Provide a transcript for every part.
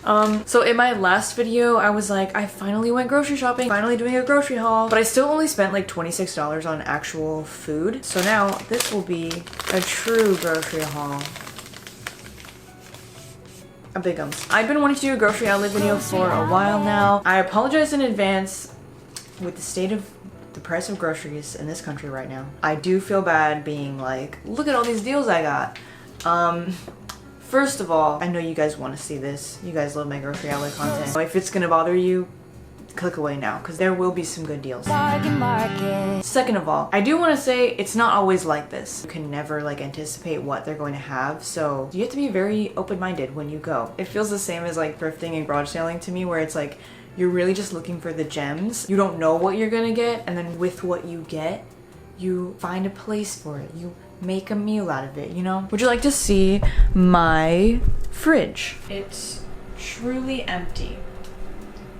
So in my last video, I was like, I finally went grocery shopping, finally doing a grocery haul, but I still only spent like $26 on actual food. So now this will be a true grocery haul. A bigums. I've been wanting to do a grocery outlet video for a while now. I apologize in advance with the state of the price of groceries in this country right now. I do feel bad being like, look at all these deals I got. First of all, I know you guys want to see this. You guys love my grocery outlet content. So if it's gonna bother you, click away now, because there will be some good deals. Second of all, I do want to say it's not always like this. You can never like anticipate what they're going to have, so you have to be very open-minded when you go. It feels the same as like thrifting and garage sailing to me, where it's like you're really just looking for the gems. You don't know what you're gonna get, and then with what you get, you find a place for it. You make a meal out of it, you know? Would you like to see my fridge? It's truly empty.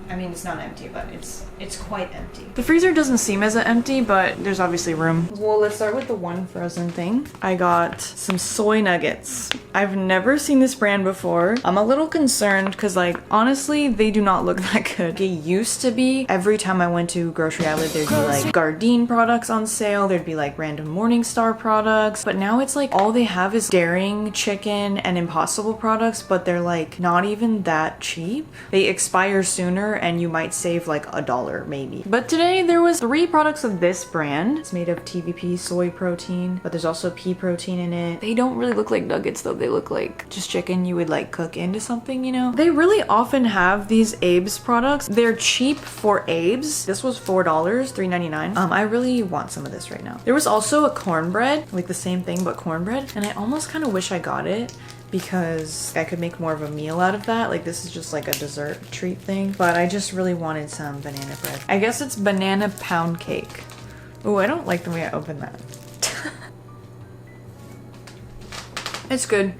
I mean, it's not empty, but it's quite empty. The freezer doesn't seem as empty, but there's obviously room. Well, let's start with the one frozen thing. I got some soy nuggets. I've never seen this brand before. I'm a little concerned because, like, honestly, they do not look that good. It used to be every time I went to grocery outlet, there'd be like Gardein products on sale. There'd be like random Morningstar products, but now it's like all they have is Daring Chicken and Impossible products, but they're like not even that cheap. They expire sooner and you might save like $1 maybe. But today there was 3 products of this brand. It's made of TVP soy protein, but there's also pea protein in it. They don't really look like nuggets though. They look like just chicken you would like cook into something, you know? They really often have these Abe's products. They're cheap for Abe's. This was $4, $3.99. I really want some of this right now. There was also a cornbread, like the same thing but cornbread, and I almost kind of wish I got it because I could make more of a meal out of that. Like this is just like a dessert treat thing, but I just really wanted some banana bread. I guess it's banana pound cake. Oh, I don't like the way I opened that. It's good.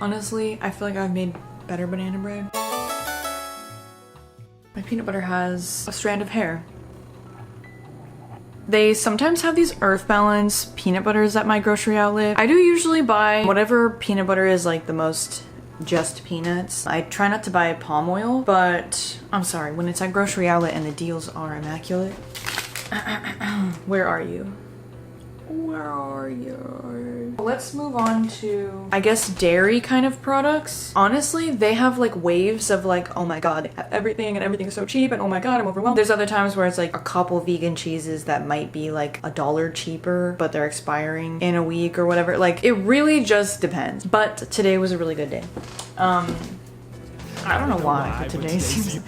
Honestly, I feel like I've made better banana bread. My peanut butter has a strand of hair. They sometimes have these Earth Balance peanut butters at my grocery outlet. I do usually buy whatever peanut butter is like the most just peanuts. I try not to buy palm oil, but I'm sorry, when it's at grocery outlet and the deals are immaculate. Where are you? Where are you? Let's move on to, I guess, dairy kind of products. Honestly, they have like waves of like, oh my god, everything and everything's so cheap, and oh my god, I'm overwhelmed. There's other times where it's like a couple vegan cheeses that might be like $1 cheaper, but they're expiring in a week or whatever. Like, it really just depends. But today was a really good day. I don't know why, but today seems...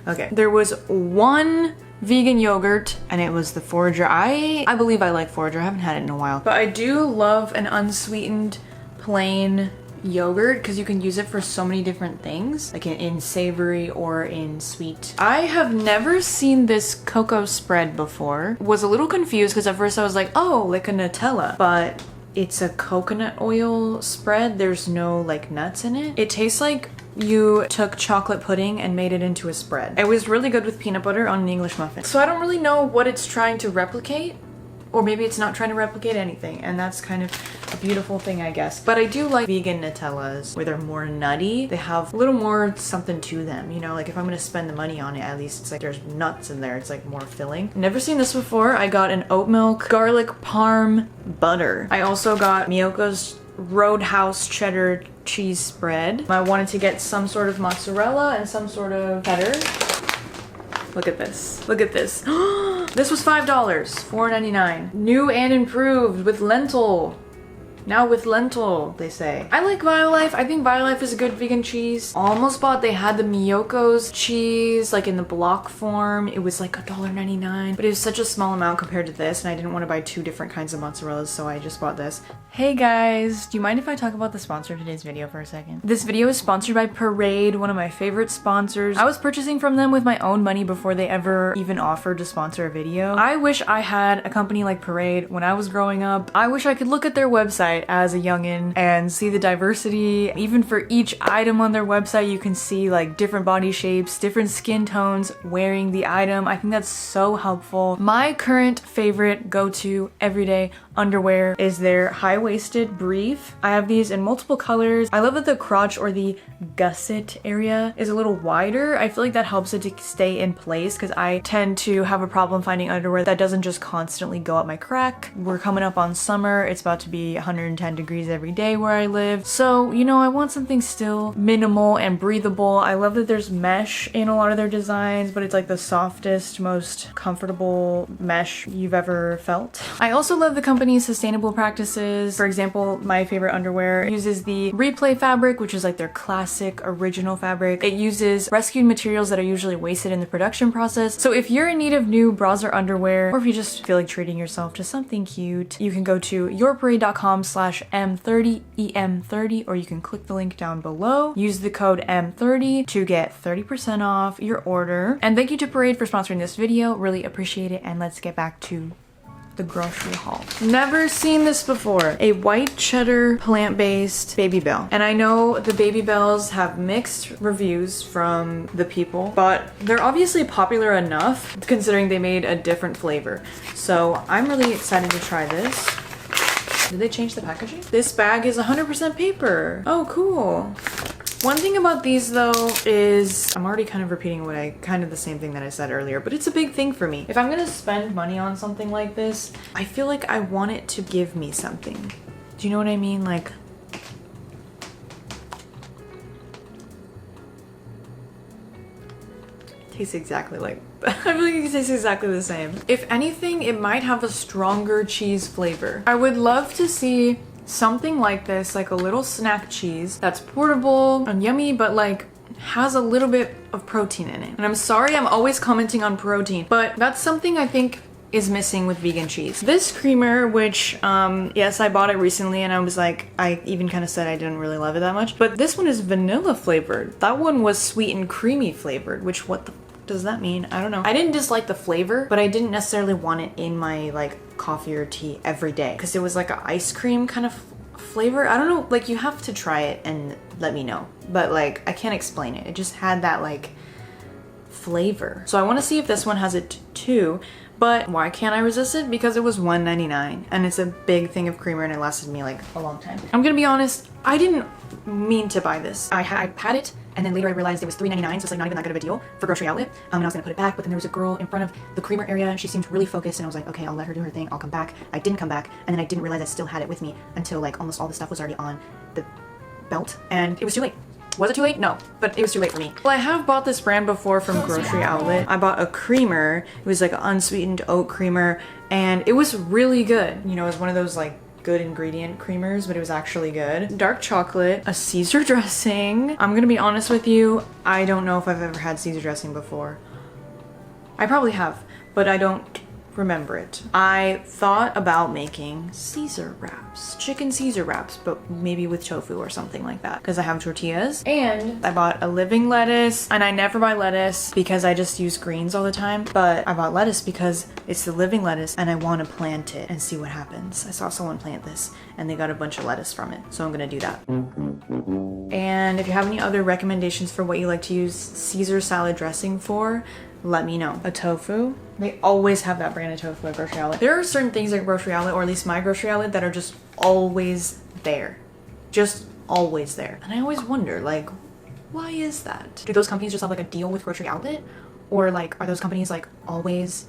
Okay, there was one vegan yogurt and it was the Forager. I believe I like Forager. I haven't had it in a while, but I do love an unsweetened plain yogurt because you can use it for so many different things, like in savory or in sweet. I have never seen this cocoa spread before. Was a little confused because at first I was like, oh, like a Nutella, but it's a coconut oil spread. There's no like nuts in it. It tastes like you took chocolate pudding and made it into a spread. It was really good with peanut butter on an English muffin. So I don't really know what it's trying to replicate, or maybe it's not trying to replicate anything, and that's kind of a beautiful thing, I guess. But I do like vegan Nutellas where they're more nutty. They have a little more something to them, you know, like if I'm gonna spend the money on it, at least it's like there's nuts in there. It's like more filling. Never seen this before. I got an oat milk garlic parm butter. I also got Miyoko's Roadhouse cheddar cheese spread. I wanted to get some sort of mozzarella and some sort of cheddar. Look at this. Look at this. This was $5, $4.99. New and improved with lentil. Now with lentil, they say. I like BioLife. I think BioLife is a good vegan cheese. Almost bought, they had the Miyoko's cheese, like in the block form. It was like $1.99, but it was such a small amount compared to this, and I didn't want to buy 2 different kinds of mozzarellas, so I just bought this. Hey guys, do you mind if I talk about the sponsor of today's video for a second? This video is sponsored by Parade, one of my favorite sponsors. I was purchasing from them with my own money before they ever even offered to sponsor a video. I wish I had a company like Parade when I was growing up. I wish I could look at their website as a youngin and see the diversity. Even for each item on their website, you can see like different body shapes, different skin tones wearing the item. I think that's so helpful. My current favorite go-to everyday underwear is their high-waisted brief. I have these in multiple colors. I love that the crotch or the gusset area is a little wider. I feel like that helps it to stay in place because I tend to have a problem finding underwear that doesn't just constantly go up my crack. We're coming up on summer. It's about to be 110 degrees every day where I live. So, you know, I want something still minimal and breathable. I love that there's mesh in a lot of their designs, but it's like the softest, most comfortable mesh you've ever felt. I also love the company's sustainable practices. For example, my favorite underwear uses the replay fabric, which is like their classic original fabric. It uses rescued materials that are usually wasted in the production process. So if you're in need of new bras or underwear, or if you just feel like treating yourself to something cute, you can go to yourparade.com/M30 EM30, or you can click the link down below. Use the code M30 to get 30% off your order. And thank you to Parade for sponsoring this video. Really appreciate it. And let's get back to the grocery haul. Never seen this before. A white cheddar plant-based Baby Bell. And I know the Baby Bells have mixed reviews from the people, but they're obviously popular enough considering they made a different flavor. So I'm really excited to try this. Did they change the packaging? This bag is 100% paper. Oh, cool. One thing about these though is, I'm already kind of repeating the same thing that I said earlier, but it's a big thing for me. If I'm gonna spend money on something like this, I feel like I want it to give me something. Do you know what I mean? Like, tastes exactly like, I feel like it tastes exactly the same. If anything, it might have a stronger cheese flavor. I would love to see something like this, like a little snack cheese that's portable and yummy, but like has a little bit of protein in it. And I'm sorry I'm always commenting on protein, but that's something I think is missing with vegan cheese. This creamer, which yes, I bought it recently and I was like, I even kind of said I didn't really love it that much, but this one is vanilla flavored. That one was sweet and creamy flavored, which what the does that mean? I don't know. I didn't dislike the flavor, but I didn't necessarily want it in my like coffee or tea every day because it was like an ice cream kind of flavor. I don't know, like you have to try it and let me know. But like I can't explain it. It just had that like flavor. So I want to see if this one has it too. But why can't I resist it? Because it was $1.99 and it's a big thing of creamer and it lasted me like a long time. I'm gonna be honest, I didn't mean to buy this. I had it and then later I realized it was $3.99, so it's like not even that good of a deal for grocery outlet. And I was gonna put it back, but then there was a girl in front of the creamer area and she seemed really focused and I was like, okay, I'll let her do her thing, I'll come back. I didn't come back and then I didn't realize I still had it with me until like almost all the stuff was already on the belt and it was too late. Was it too late? No, but it was too late for me. Well, I have bought this brand before from grocery outlet. I bought a creamer. It was like an unsweetened oat creamer and it was really good. You know, it was one of those like good ingredient creamers, but it was actually good. Dark chocolate, a Caesar dressing. I'm gonna be honest with you, I don't know if I've ever had Caesar dressing before. I probably have, but I don't remember it. I thought about making Caesar wraps, chicken Caesar wraps, but maybe with tofu or something like that because I have tortillas. And I bought a living lettuce, and I never buy lettuce because I just use greens all the time, but I bought lettuce because it's the living lettuce and I want to plant it and see what happens. I saw someone plant this and they got a bunch of lettuce from it, so I'm gonna do that. And if you have any other recommendations for what you like to use Caesar salad dressing for, let me know. A tofu. They always have that brand of tofu at grocery outlet. There are certain things at grocery outlet, or at least my grocery outlet, that are just always there. Just always there. And I always wonder, like, why is that? Do those companies just have like a deal with grocery outlet? Or like, are those companies like always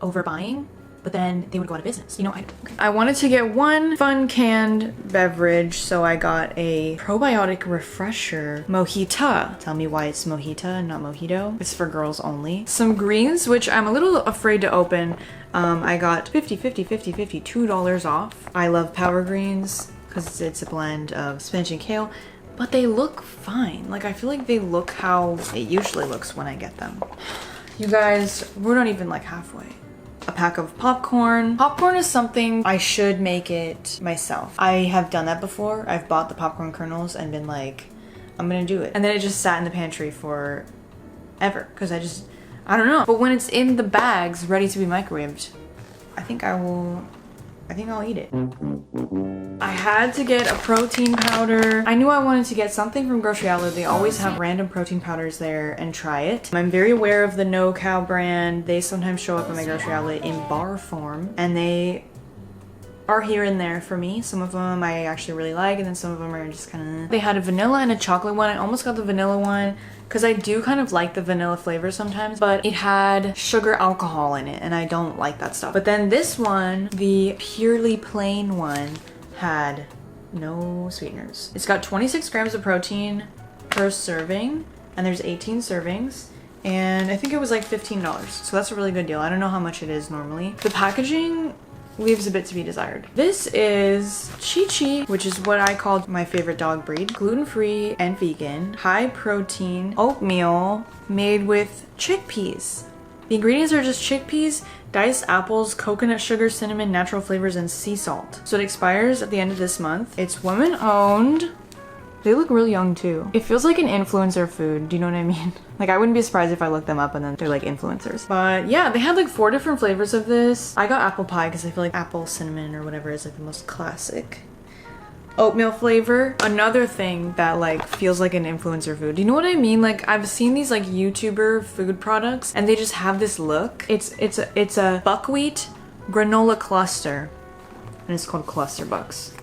overbuying? But then they would go out of business. You know, I wanted to get one fun canned beverage, so I got a probiotic refresher mojito. Tell me why it's mojito and not mojito. It's for girls only. Some greens, which I'm a little afraid to open. I got $2 off. I love power greens because it's a blend of spinach and kale, but they look fine. Like, I feel like they look how it usually looks when I get them. You guys, we're not even like halfway. A pack of popcorn. Popcorn is something I should make it myself. I have done that before. I've bought the popcorn kernels and been like, I'm gonna do it. And then it just sat in the pantry for ever because I don't know. But when it's in the bags ready to be microwaved, I think I'll eat it. I had to get a protein powder. I knew I wanted to get something from grocery outlet. They always have random protein powders there and try it. I'm very aware of the No Cow brand. They sometimes show up in my grocery outlet in bar form and they are here and there for me. Some of them I actually really like, and then some of them are just kind of... They had a vanilla and a chocolate one. I almost got the vanilla one because I do kind of like the vanilla flavor sometimes, but it had sugar alcohol in it and I don't like that stuff. But then this one, the purely plain one, had no sweeteners. It's got 26 grams of protein per serving, and there's 18 servings. And I think it was like $15. So that's a really good deal. I don't know how much it is normally. The packaging leaves a bit to be desired. This is Chi Chi, which is what I call my favorite dog breed. Gluten-free and vegan, high protein oatmeal made with chickpeas. The ingredients are just chickpeas, diced apples, coconut sugar, cinnamon, natural flavors, and sea salt. So it expires at the end of this month. It's women owned. They look really young too. It feels like an influencer food, do you know what I mean? Like, I wouldn't be surprised if I looked them up and then they're like influencers. But yeah, they had like 4 different flavors of this. I got apple pie because I feel like apple cinnamon or whatever is like the most classic. Oatmeal flavor. Another thing that like feels like an influencer food. Do you know what I mean? Like, I've seen these like YouTuber food products and they just have this look. It's a buckwheat granola cluster and it's called Cluster Bucks.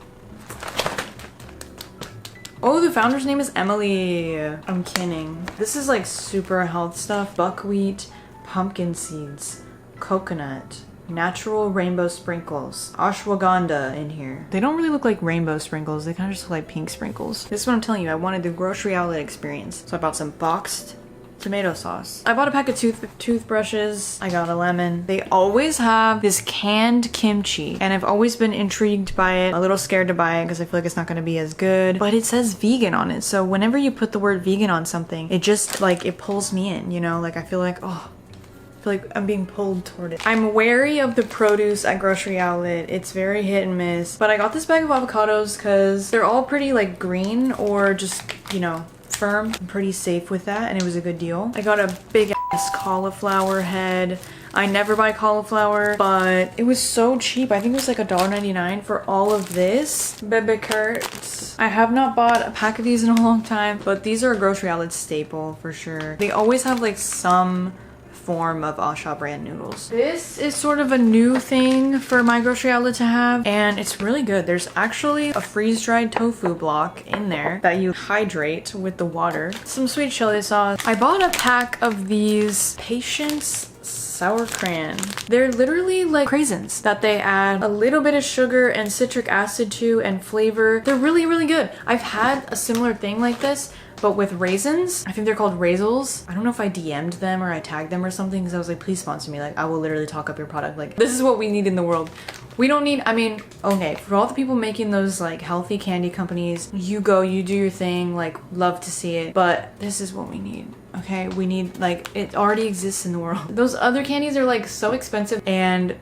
Oh, the founder's name is Emily. I'm kidding. This is like super health stuff. Buckwheat, pumpkin seeds, coconut, natural rainbow sprinkles, ashwagandha in here. They don't really look like rainbow sprinkles. They kind of just look like pink sprinkles. This is what I'm telling you. I wanted the grocery outlet experience. So I bought some boxed tomato sauce. I bought a pack of toothbrushes. I got a lemon. They always have this canned kimchi and I've always been intrigued by it. A little scared to buy it because I feel like it's not going to be as good, but it says vegan on it. So whenever you put the word vegan on something, it just like, it pulls me in, you know? Like I feel like, oh, I feel like I'm being pulled toward it. I'm wary of the produce at grocery outlet. It's very hit and miss, but I got this bag of avocados because they're all pretty like green or just, you know, firm. I'm pretty safe with that and it was a good deal. I got a big ass cauliflower head. I never buy cauliflower, but it was so cheap. I think it was like $1.99 for all of this. Bebe Kurtz. I have not bought a pack of these in a long time, but these are a grocery outlet staple for sure. They always have like some form of Asha brand noodles. This is sort of a new thing for my grocery outlet to have and it's really good. There's actually a freeze-dried tofu block in there that you hydrate with the water. Some sweet chili sauce. I bought a pack of these Patience sour cran. They're literally like craisins that they add a little bit of sugar and citric acid to and flavor. They're really, really good. I've had a similar thing like this, but with raisins. I think they're called Raisels. I don't know if I DM'd them or I tagged them or something because I was like, please sponsor me. Like, I will literally talk up your product. Like, this is what we need in the world. We don't need, I mean, okay, for all the people making those like healthy candy companies, you go, you do your thing, like, love to see it, but this is what we need. Okay, we need, like, it already exists in the world. Those other candies are like so expensive and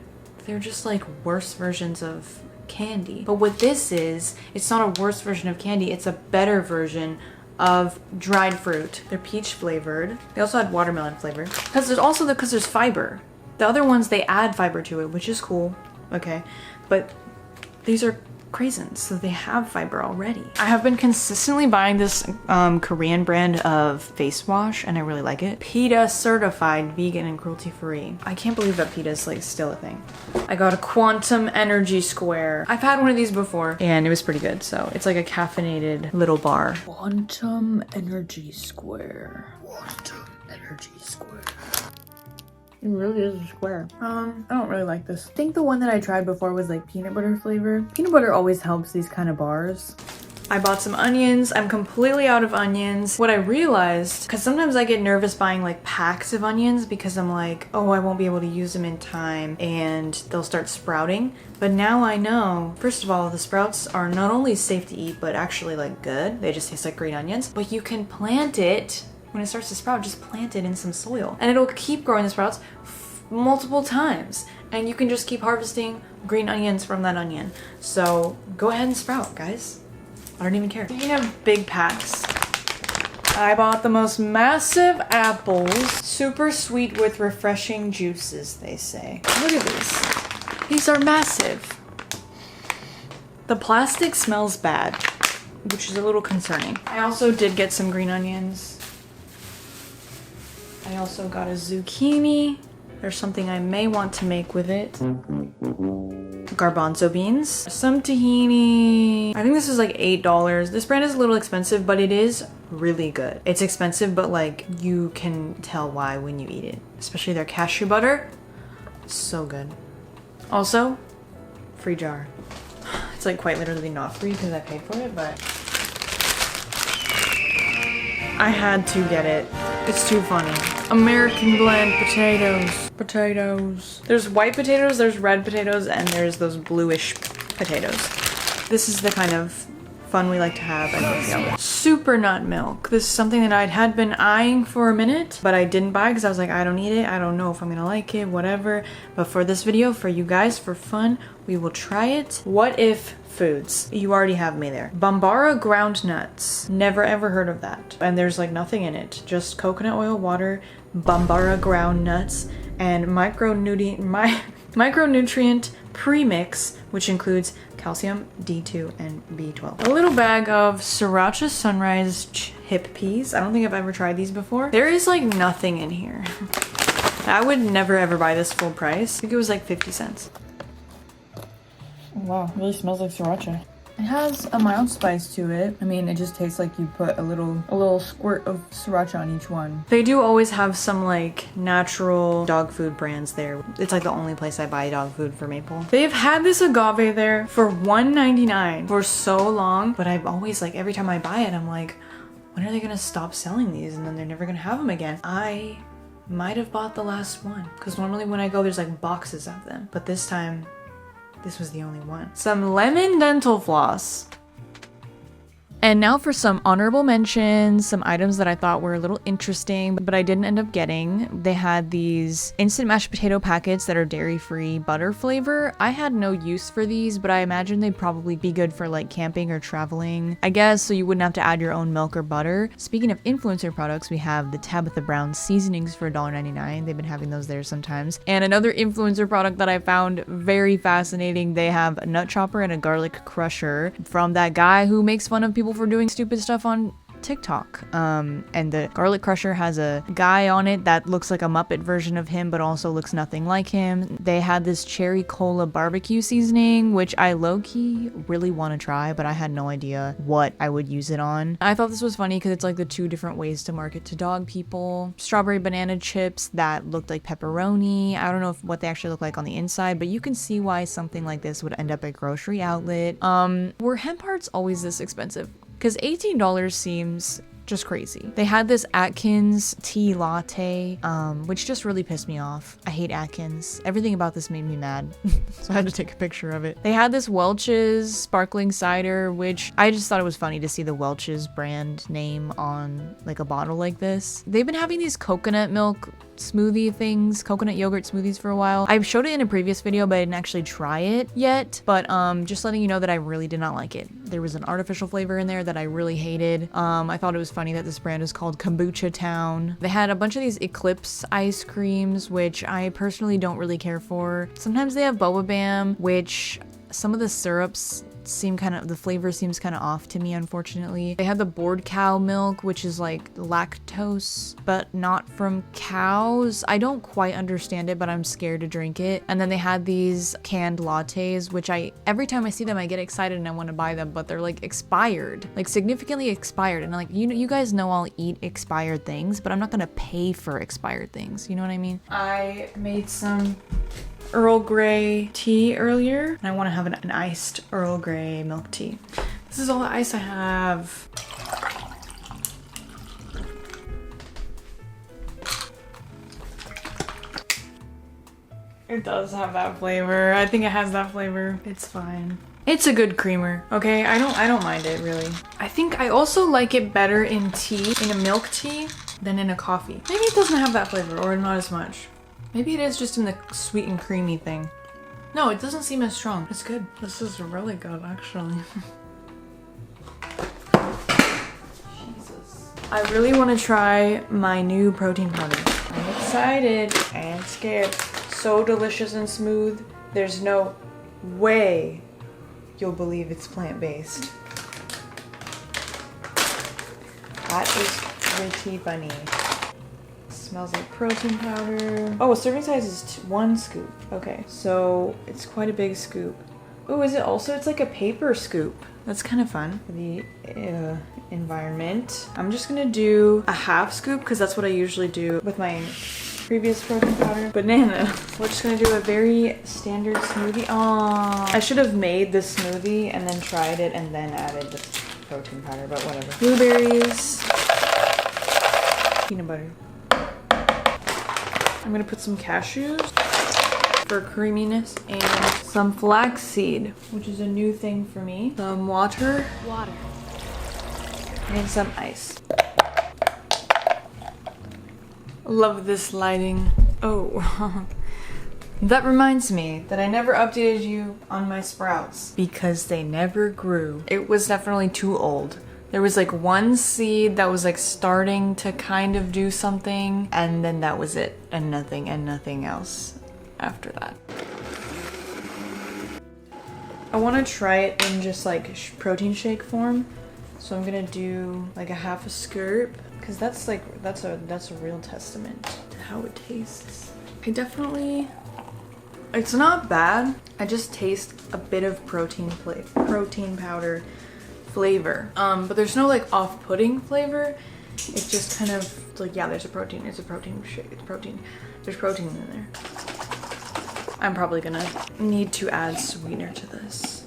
they're just like worse versions of candy. But what this is, it's not a worse version of candy, it's a better version of dried fruit. They're peach flavored. They also had watermelon flavor. Because there's fiber. The other ones, they add fiber to it, which is cool. Okay, but these are craisins, so they have fiber already. I have been consistently buying this Korean brand of face wash and I really like it. PETA certified, vegan and cruelty free. I can't believe that PETA is like still a thing. I got a quantum energy square. I've had one of these before and it was pretty good. So it's like a caffeinated little bar. Quantum energy square. Quantum energy square. It really is a square. I don't really like this. I think the one that I tried before was like peanut butter flavor. Peanut butter always helps these kind of bars. I bought some onions. I'm completely out of onions. What I realized, because sometimes I get nervous buying like packs of onions because I'm like, oh, I won't be able to use them in time and they'll start sprouting. But now I know, first of all, the sprouts are not only safe to eat, but actually like good. They just taste like green onions, but you can plant it. When it starts to sprout, just plant it in some soil and it'll keep growing the sprouts multiple times and you can just keep harvesting green onions from that onion. So go ahead and sprout, guys. I don't even care. Speaking of big packs, I bought the most massive apples. Super sweet with refreshing juices, they say. Look at these. These are massive. The plastic smells bad, which is a little concerning. I also did get some green onions. I also got a zucchini. There's something I may want to make with it. garbanzo beans, some tahini. I think this is like $8. This brand is a little expensive, but it is really good. It's expensive, but like you can tell why when you eat it, especially their cashew butter. So good. Also, free jar. It's like quite literally not free because I paid for it, but I had to get it. It's too funny. American blend potatoes. Potatoes. There's white potatoes, there's red potatoes, and there's those bluish potatoes. This is the kind of fun we like to have at grocery outlet. Super nut milk. This is something that I had been eyeing for a minute, but I didn't buy because I was like, I don't need it. I don't know if I'm gonna like it, whatever. But for this video, for you guys, for fun, we will try it. What if foods? You already have me there. Bambara ground nuts. Never ever heard of that. And there's like nothing in it. Just coconut oil, water, Bambara ground nuts, and micronutrient premix, which includes calcium, D2, and B12. A little bag of Sriracha Sunrise hip peas. I don't think I've ever tried these before. There is like nothing in here. I would never ever buy this full price. I think it was like 50 cents. Wow, it really smells like sriracha. It has a mild spice to it. I mean, it just tastes like you put a little squirt of sriracha on each one. They do always have some like natural dog food brands there. It's like the only place I buy dog food for Maple. They've had this agave there for $1.99 for so long, but I've always like, every time I buy it, I'm like, when are they gonna stop selling these? And then they're never gonna have them again. I might have bought the last one because normally when I go, there's like boxes of them, but this time, this was the only one. Some lemon dental floss. And now for some honorable mentions, some items that I thought were a little interesting, but I didn't end up getting. They had these instant mashed potato packets that are dairy-free butter flavor. I had no use for these, but I imagine they'd probably be good for like camping or traveling, I guess, so you wouldn't have to add your own milk or butter. Speaking of influencer products, we have the Tabitha Brown seasonings for $1.99. They've been having those there sometimes. And another influencer product that I found very fascinating, they have a nut chopper and a garlic crusher from that guy who makes fun of people for doing stupid stuff on TikTok. And the garlic crusher has a guy on it that looks like a Muppet version of him, but also looks nothing like him. They had this cherry cola barbecue seasoning, which I low-key really want to try, but I had no idea what I would use it on. I thought this was funny because it's like the two different ways to market to dog people. Strawberry banana chips that looked like pepperoni. I don't know what they actually look like on the inside, but you can see why something like this would end up at grocery outlet. Were hemp hearts always this expensive? Because $18 seems just crazy. They had this Atkins tea latte, which just really pissed me off. I hate Atkins. Everything about this made me mad, so I had to take a picture of it. They had this Welch's sparkling cider, which I just thought it was funny to see the Welch's brand name on like a bottle like this. They've been having these coconut milk smoothie things, coconut yogurt smoothies for a while. I showed it in a previous video, but I didn't actually try it yet. But just letting you know that I really did not like it. There was an artificial flavor in there that I really hated. I thought it was funny that this brand is called Kombucha Town. They had a bunch of these Eclipse ice creams, which I personally don't really care for. Sometimes they have Boba Bam, which some of the syrups seem kind of, the flavor seems kind of off to me, unfortunately. They had the board cow milk, which is like lactose, but not from cows. I don't quite understand it, but I'm scared to drink it. And then they had these canned lattes, which every time I see them, I get excited and I want to buy them, but they're like expired, like significantly expired. And like, you guys know I'll eat expired things, but I'm not gonna pay for expired things. You know what I mean? I made some Earl Grey tea earlier, and I want to have an iced Earl Grey milk tea. This is all the ice I have. It does have that flavor. I think it has that flavor. It's fine. It's a good creamer, okay? I don't mind it, really. I think I also like it better in tea, in a milk tea, than in a coffee. Maybe it doesn't have that flavor, or not as much. Maybe it is just in the sweet and creamy thing. No, it doesn't seem as strong. It's good. This is really good, actually. Jesus. I really want to try my new protein powder. I'm excited and scared. So delicious and smooth. There's no way you'll believe it's plant-based. That is pretty funny. smells like protein powder. Oh, serving size is 1 scoop. Okay, so it's quite a big scoop. Oh, is it also? It's like a paper scoop. That's kind of fun for the environment. I'm just gonna do a half scoop because that's what I usually do with my previous protein powder. Banana. We're just gonna do a very standard smoothie. Oh, I should have made this smoothie and then tried it and then added the protein powder, but whatever. Blueberries. Peanut butter. I'm gonna put some cashews for creaminess and some flaxseed, which is a new thing for me. Some water. And some ice. Love this lighting. Oh, that reminds me that I never updated you on my sprouts because they never grew. It was definitely too old. There was like 1 seed that was like starting to kind of do something, and then that was it, and nothing else after that. I want to try it in just like protein shake form, so I'm gonna do like a half a scoop because that's a real testament to how it tastes. It's not bad. I just taste a bit of protein powder flavor, but there's no like off-putting flavor. It's just kind of like, yeah, there's a protein. It's a protein shake. It's protein. There's protein in there. I'm probably gonna need to add sweetener to this.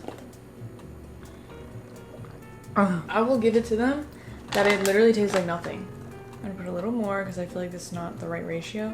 I will give it to them that it literally tastes like nothing. I'm gonna put a little more because I feel like this is not the right ratio.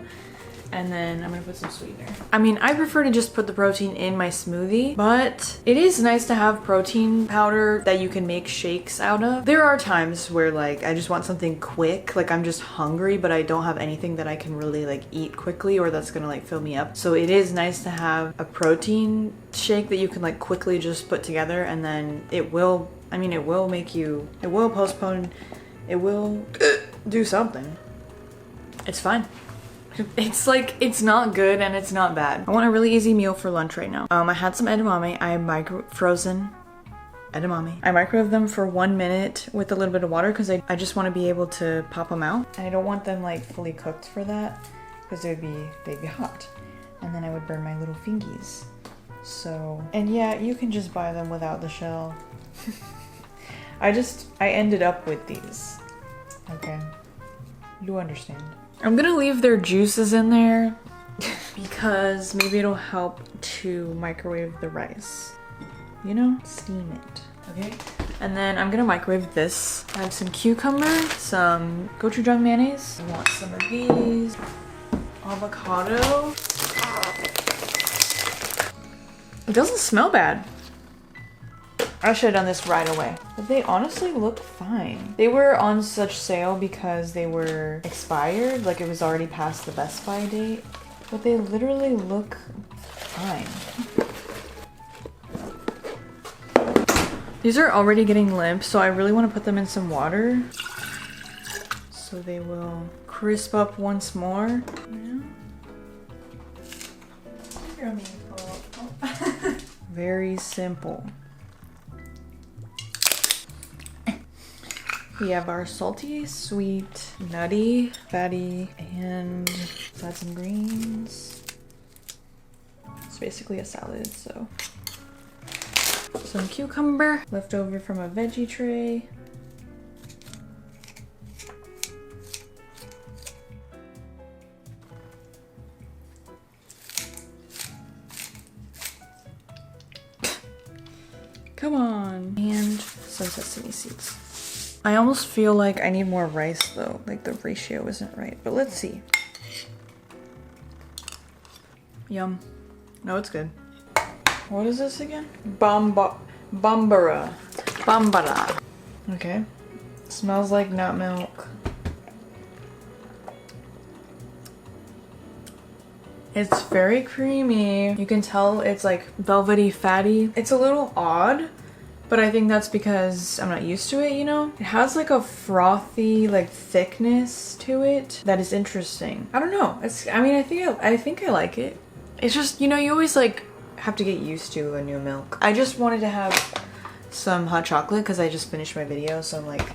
And then I'm gonna put some sweetener. I mean, I prefer to just put the protein in my smoothie, but it is nice to have protein powder that you can make shakes out of. There are times where like I just want something quick, like I'm just hungry, but I don't have anything that I can really like eat quickly or that's gonna like fill me up. So it is nice to have a protein shake that you can like quickly just put together, and then it will postpone, it will do something. It's fine. It's like, it's not good and it's not bad. I want a really easy meal for lunch right now. I had some edamame. I frozen edamame. I microwaved them for 1 minute with a little bit of water because I just want to be able to pop them out. And I don't want them like fully cooked for that because they'd be hot. And then I would burn my little fingies. So, and yeah, you can just buy them without the shell. I ended up with these. Okay. You understand. I'm gonna leave their juices in there because maybe it'll help to microwave the rice. You know? Steam it. Okay? And then I'm gonna microwave this. I have some cucumber, some gochujang mayonnaise. I want some of these. Avocado. It doesn't smell bad. I should have done this right away. But they honestly look fine. They were on such sale because they were expired, like it was already past the Best By date. But they literally look fine. These are already getting limp, so I really want to put them in some water so they will crisp up once more. Very simple. We have our salty, sweet, nutty, fatty, and let's add some greens. It's basically a salad, so. Some cucumber, left over from a veggie tray. Come on. And some sesame seeds. I almost feel like I need more rice though, like the ratio isn't right, but let's see. Yum. No, it's good. What is this again? Bambara. Bambara. Okay. Smells like nut milk. It's very creamy. You can tell it's like velvety fatty. It's a little odd, but I think that's because I'm not used to it, you know? It has like a frothy like thickness to it that is interesting. I don't know. I think I like it. It's just, you know, you always like have to get used to a new milk. I just wanted to have some hot chocolate because I just finished my video, so I'm like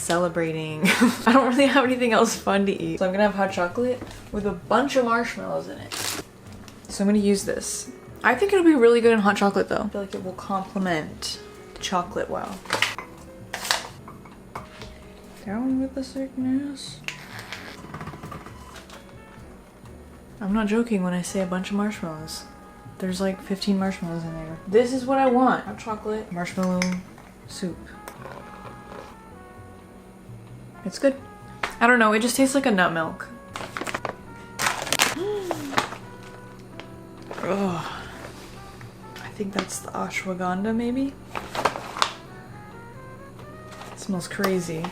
celebrating. I don't really have anything else fun to eat. So I'm gonna have hot chocolate with a bunch of marshmallows in it. So I'm gonna use this. I think it'll be really good in hot chocolate though. I feel like it will complement the chocolate well. Down with the sickness. I'm not joking when I say a bunch of marshmallows. There's like 15 marshmallows in there. This is what I want. Hot chocolate, marshmallow soup. It's good. I don't know, it just tastes like a nut milk. Ugh. I think that's the ashwagandha maybe? It smells crazy.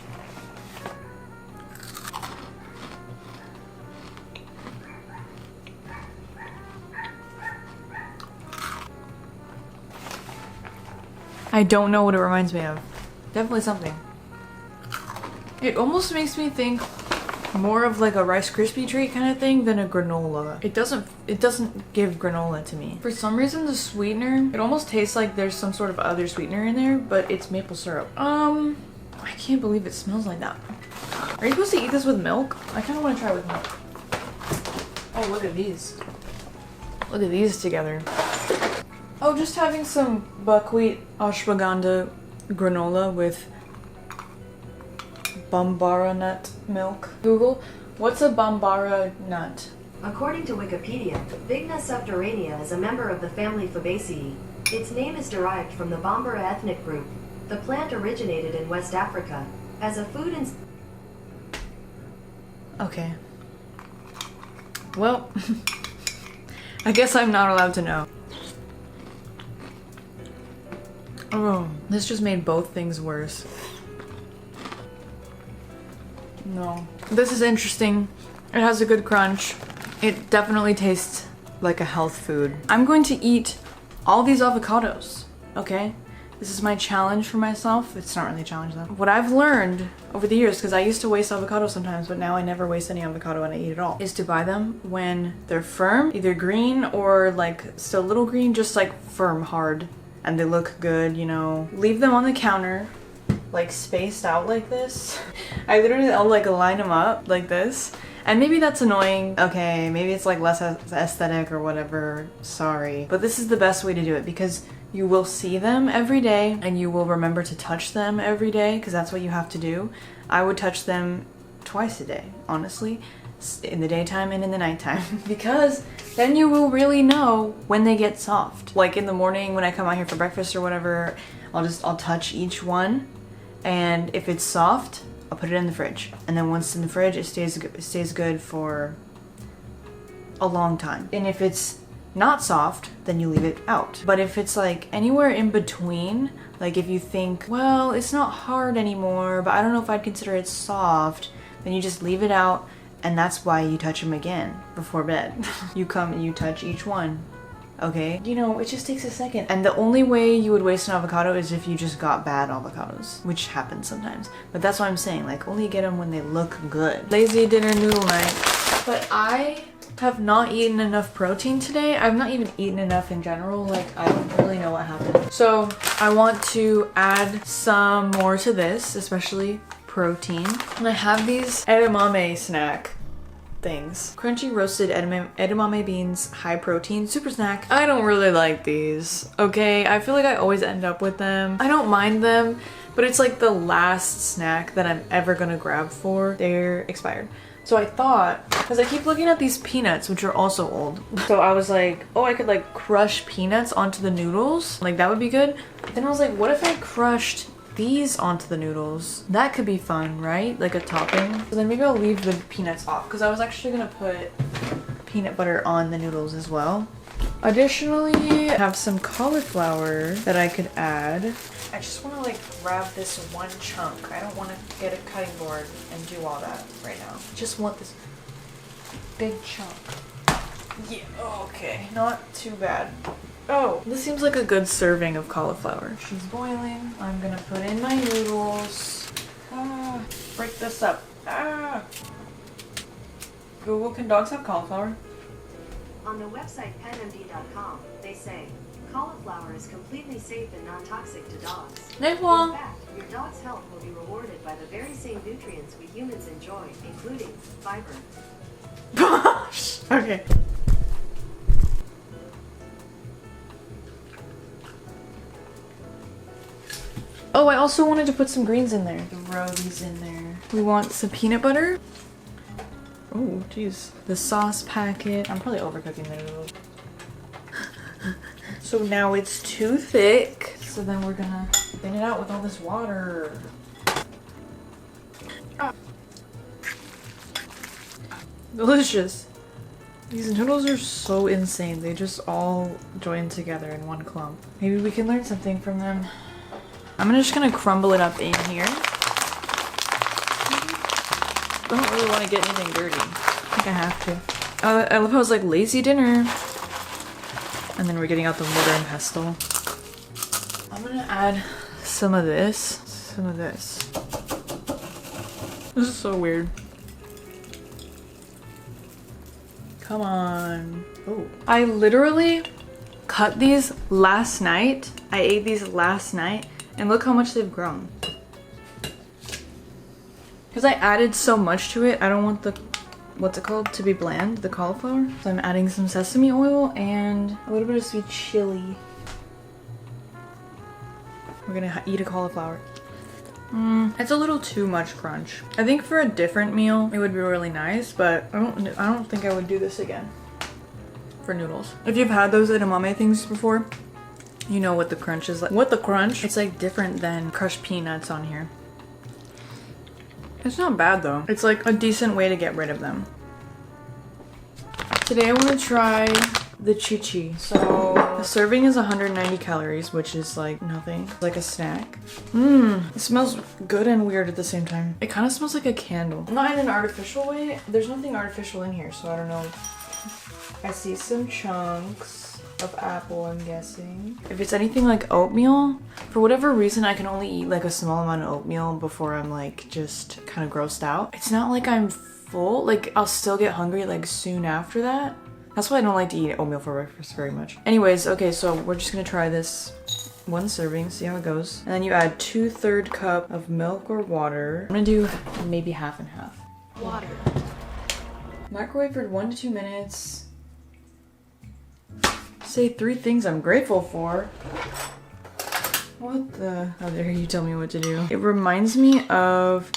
I don't know what it reminds me of. Definitely something. It almost makes me think more of like a Rice Krispie treat kind of thing than a granola. It doesn't give granola to me. For some reason the sweetener, it almost tastes like there's some sort of other sweetener in there, but it's maple syrup. I can't believe it smells like that. Are you supposed to eat this with milk? I kind of want to try it with milk. Oh, look at these. Look at these together. Oh, just having some buckwheat ashwagandha granola with bambara nut milk. Google, what's a bambara nut? According to Wikipedia, Vigna subterranea is a member of the family Fabaceae. Its name is derived from the Bambara ethnic group. The plant originated in West Africa. As a food and... Okay. Well, I guess I'm not allowed to know. Oh, this just made both things worse. No. This is interesting. It has a good crunch. It definitely tastes like a health food. I'm going to eat all these avocados, okay? This is my challenge for myself. It's not really a challenge though. What I've learned over the years, because I used to waste avocado sometimes, but now I never waste any avocado and I eat it all, is to buy them when they're firm, either green or like still a little green, just like firm, hard, and they look good, you know. Leave them on the counter, like spaced out like this. I literally, I'll like line them up like this. And maybe that's annoying. Okay, maybe it's like less aesthetic or whatever, sorry. But this is the best way to do it because you will see them every day and you will remember to touch them every day because that's what you have to do. I would touch them twice a day, honestly, in the daytime and in the nighttime because then you will really know when they get soft. Like in the morning when I come out here for breakfast or whatever, I'll touch each one, and if it's soft, I'll put it in the fridge. And then once in the fridge, it stays good for a long time. And if it's not soft, then you leave it out. But if it's like anywhere in between, like if you think, well, it's not hard anymore, but I don't know if I'd consider it soft, then you just leave it out. And that's why you touch them again before bed. You come and you touch each one, okay? You know, it just takes a second. And the only way you would waste an avocado is if you just got bad avocados, which happens sometimes. But that's what I'm saying, like only get them when they look good. Lazy dinner noodle night. But I have not eaten enough protein today. I've not even eaten enough in general. Like I don't really know what happened. So I want to add some more to this, especially protein. And I have these edamame snack things. Crunchy roasted edamame beans, high protein, super snack. I don't really like these, okay? I feel like I always end up with them. I don't mind them, but it's like the last snack that I'm ever gonna grab for. They're expired. So I thought, because I keep looking at these peanuts, which are also old. So I was like, oh, I could like crush peanuts onto the noodles. Like that would be good. But then I was like, what if I crushed these onto the noodles? That could be fun, right? Like a topping. So then maybe I'll leave the peanuts off because I was actually gonna put peanut butter on the noodles as well. Additionally, I have some cauliflower that I could add. I just want to like grab this one chunk. I don't want to get a cutting board and do all that right now. I just want this big chunk. Yeah, okay, not too bad. Oh, this seems like a good serving of cauliflower. She's boiling. I'm gonna put in my noodles. Ah, break this up. Ah. Google, can dogs have cauliflower? On the website penmd.com, they say, Cauliflower is completely safe and non-toxic to dogs. 네, In 와. fact, your dog's health will be rewarded by the very same nutrients we humans enjoy, including fiber. Okay. Oh, I also wanted to put some greens in there. Throw these in there. We want some peanut butter. Oh, jeez. The sauce packet. I'm probably overcooking the noodles. So now it's too thick. So then we're gonna thin it out with all this water. Delicious. These noodles are so insane. They just all join together in one clump. Maybe we can learn something from them. I'm just gonna crumble it up in here. I don't really want to get anything dirty. I think I have to. I love how it's like lazy dinner. And then we're getting out the mortar and pestle. I'm gonna add some of this. Some of this. This is so weird. Come on. Oh. I literally cut these last night. I ate these last night. And look how much they've grown. Because I added so much to it, I don't want the, what's it called, to be bland, the cauliflower. So I'm adding some sesame oil and a little bit of sweet chili. We're gonna eat a cauliflower. It's a little too much crunch. I think for a different meal, it would be really nice, but I don't think I would do this again for noodles. If you've had those edamame things before, you know what the crunch is like. What the crunch? It's like different than crushed peanuts on here. It's not bad though. It's like a decent way to get rid of them. Today I want to try the chichi. So the serving is 190 calories, which is like nothing. It's like a snack. It smells good and weird at the same time. It kind of smells like a candle. Not in an artificial way. There's nothing artificial in here, so I don't know. I see some chunks of apple, I'm guessing. If it's anything like oatmeal, for whatever reason I can only eat like a small amount of oatmeal before I'm like just kind of grossed out. It's not like I'm full, like I'll still get hungry like soon after that. That's why I don't like to eat oatmeal for breakfast very much. Anyways, okay, so we're just gonna try this one serving, see how it goes. And then you add 2/3 cup of milk or water. I'm gonna do maybe half and half. Water. Microwave for 1 to 2 minutes. Say 3 things I'm grateful for. What the? How dare you tell me what to do? It reminds me of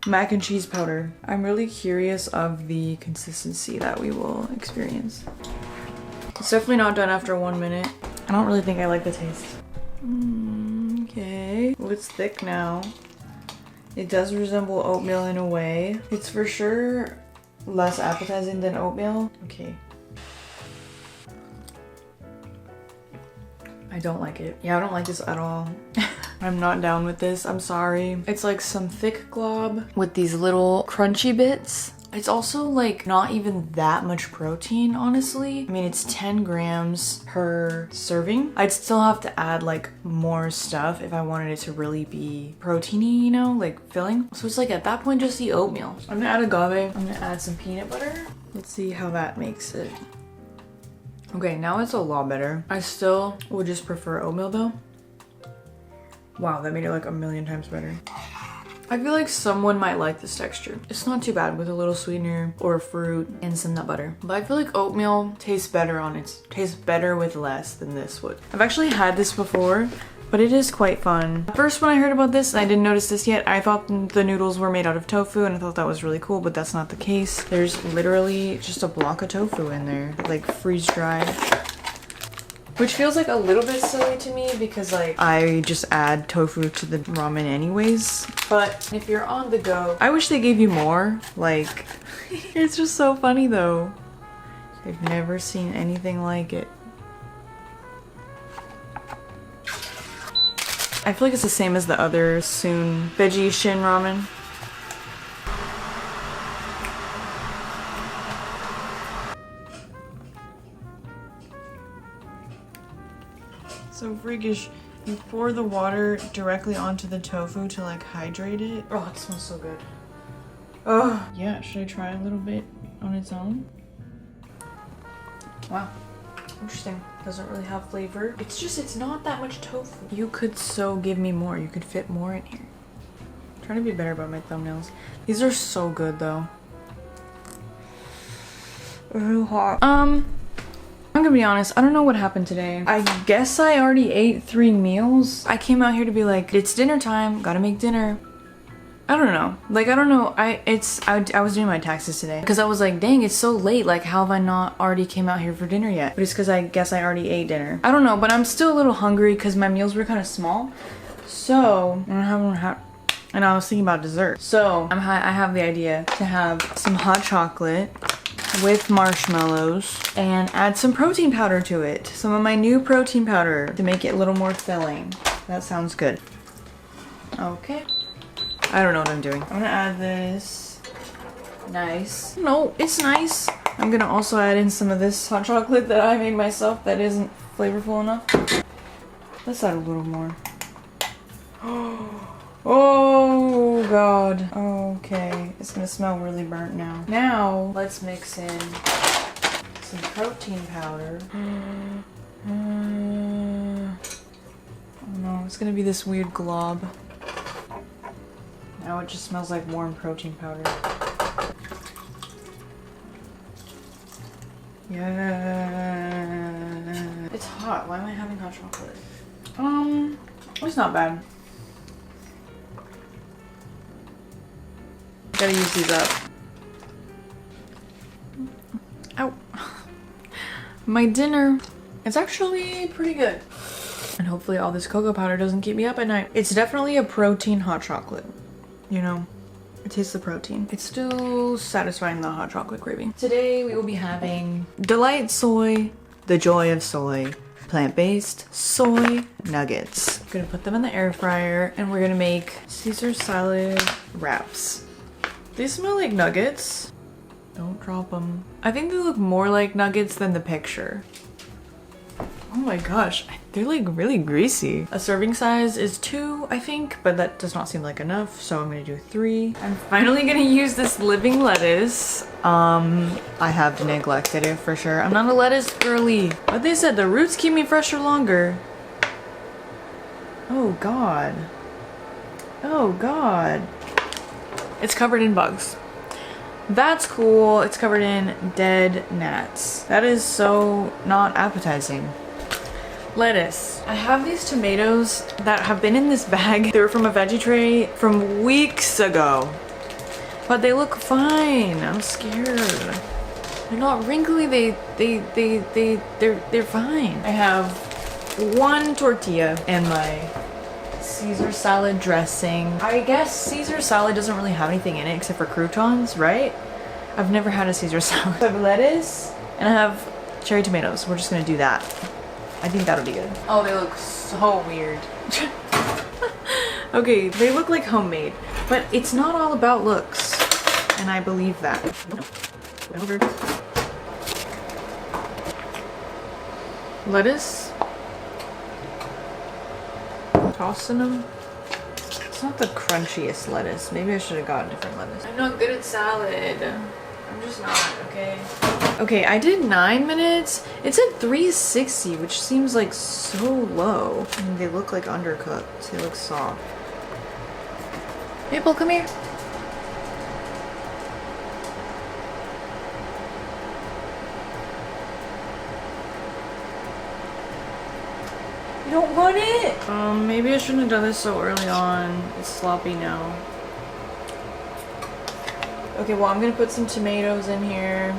mac and cheese powder. I'm really curious of the consistency that we will experience. It's definitely not done after 1 minute. I don't really think I like the taste. Okay. Well, it's thick now. It does resemble oatmeal in a way. It's for sure less appetizing than oatmeal. Okay. I don't like it. Yeah, I don't like this at all. I'm not down with this. I'm sorry. It's like some thick glob with these little crunchy bits. It's also like not even that much protein, honestly. I mean, it's 10 grams per serving. I'd still have to add like more stuff if I wanted it to really be proteiny, you know, like filling. So it's like at that point, just eat oatmeal. I'm gonna add agave. I'm gonna add some peanut butter. Let's see how that makes it. Okay, now it's a lot better. I still would just prefer oatmeal though. Wow, that made it like a million times better. I feel like someone might like this texture. It's not too bad with a little sweetener or fruit and some nut butter. But I feel like oatmeal tastes better with less than this would. I've actually had this before, but it is quite fun. First, when I heard about this, I didn't notice this yet. I thought the noodles were made out of tofu and I thought that was really cool, but that's not the case. There's literally just a block of tofu in there, like freeze dried. Which feels like a little bit silly to me because like I just add tofu to the ramen anyways. But if you're on the go, I wish they gave you more. Like, it's just so funny though. I've never seen anything like it. I feel like it's the same as the other soon veggie shin ramen. So freakish. You pour the water directly onto the tofu to like hydrate it. Oh, it smells so good. Oh, yeah, should I try a little bit on its own? Wow. Interesting. Doesn't really have flavor. It's not that much tofu. You could so give me more. You could fit more in here. I'm trying to be better about my thumbnails. These are so good though. Real hot. I'm gonna be honest, I don't know what happened today. I guess I already ate 3 meals. I came out here to be like, it's dinner time, gotta make dinner. I don't know. Like, I don't know. I was doing my taxes today because I was like, dang, it's so late. Like, how have I not already came out here for dinner yet? But it's because I guess I already ate dinner. I don't know, but I'm still a little hungry because my meals were kind of small. So, and I was thinking about dessert. So, I have the idea to have some hot chocolate with marshmallows and add some protein powder to it. Some of my new protein powder to make it a little more filling. That sounds good. Okay. I don't know what I'm doing. I'm gonna add this. Nice. No, it's nice. I'm gonna also add in some of this hot chocolate that I made myself that isn't flavorful enough. Let's add a little more. Oh god. Okay, it's gonna smell really burnt now. Now, let's mix in some protein powder. Oh no, it's gonna be this weird glob. Now it just smells like warm protein powder. Yeah. It's hot. Why am I having hot chocolate? It's not bad. Gotta use these up. Ow. My dinner. It's actually pretty good. And hopefully all this cocoa powder doesn't keep me up at night. It's definitely a protein hot chocolate. You know, it tastes the protein. It's still satisfying the hot chocolate craving. Today we will be having Delight Soy, the joy of soy, plant-based soy nuggets. I'm gonna put them in the air fryer and we're gonna make Caesar salad wraps. They smell like nuggets. Don't drop them. I think they look more like nuggets than the picture. Oh my gosh, they're like really greasy. A serving size is 2, I think, but that does not seem like enough, so I'm gonna do 3. I'm finally gonna use this living lettuce. I have neglected it for sure. I'm not a lettuce girly. But they said the roots keep me fresher longer. Oh god. Oh god. It's covered in bugs. That's cool. It's covered in dead gnats. That is so not appetizing. Lettuce. I have these tomatoes that have been in this bag. They were from a veggie tray from weeks ago. But they look fine. I'm scared. They're not wrinkly. They're fine. I have 1 tortilla and my Caesar salad dressing. I guess Caesar salad doesn't really have anything in it except for croutons, right? I've never had a Caesar salad. I have lettuce and I have cherry tomatoes. We're just gonna do that. I think that'll be good. Oh, they look so weird. Okay, they look like homemade, but it's not all about looks, and I believe that. Lettuce. Tossing them. It's not the crunchiest lettuce. Maybe I should have gotten different lettuce. I'm not good at salad. I'm just not, okay? Okay, I did 9 minutes. It's at 360, which seems like so low. I mean, they look like undercooked. They look soft. Maple, come here. You don't want it? Maybe I shouldn't have done this so early on. It's sloppy now. Okay, well, I'm gonna put some tomatoes in here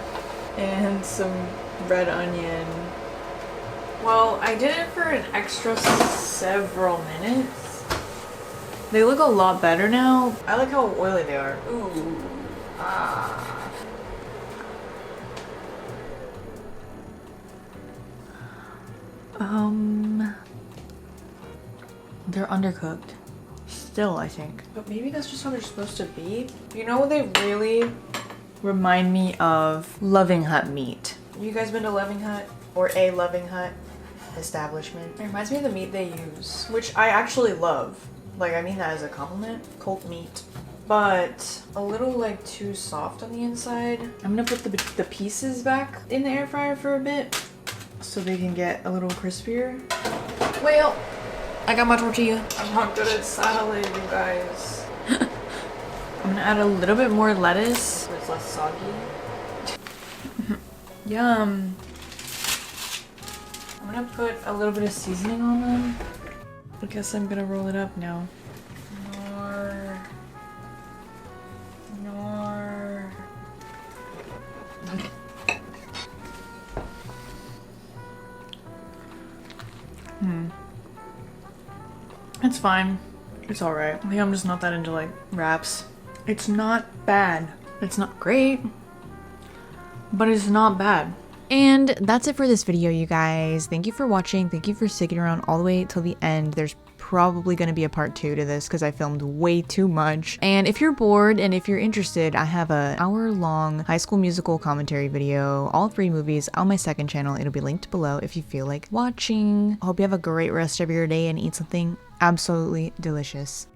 and some red onion. Well, I did it for an extra several minutes. They look a lot better now. I like how oily they are. Ooh. Ah. They're undercooked. Still, I think. But maybe that's just how they're supposed to be. You know, they really remind me of Loving Hut meat. You guys been to Loving Hut? Or a Loving Hut establishment? It reminds me of the meat they use, which I actually love. Like, I mean that as a compliment. Cult meat. But a little like too soft on the inside. I'm gonna put the pieces back in the air fryer for a bit. so they can get a little crispier. Well, I got my tortilla. I'm not good at salad, you guys. I'm gonna add a little bit more lettuce so it's less soggy. Yum. I'm gonna put a little bit of seasoning on them. I guess I'm gonna roll it up now. Nor. It's fine. It's alright. I think I'm just not that into like wraps. It's not bad. It's not great, but it's not bad. And that's it for this video, you guys. Thank you for watching. Thank you for sticking around all the way till the end. There's probably going to be a part 2 to this because I filmed way too much. And if you're bored and if you're interested, I have an hour-long High School Musical commentary video, all 3 movies on my second channel. It'll be linked below if you feel like watching. I hope you have a great rest of your day and eat something absolutely delicious.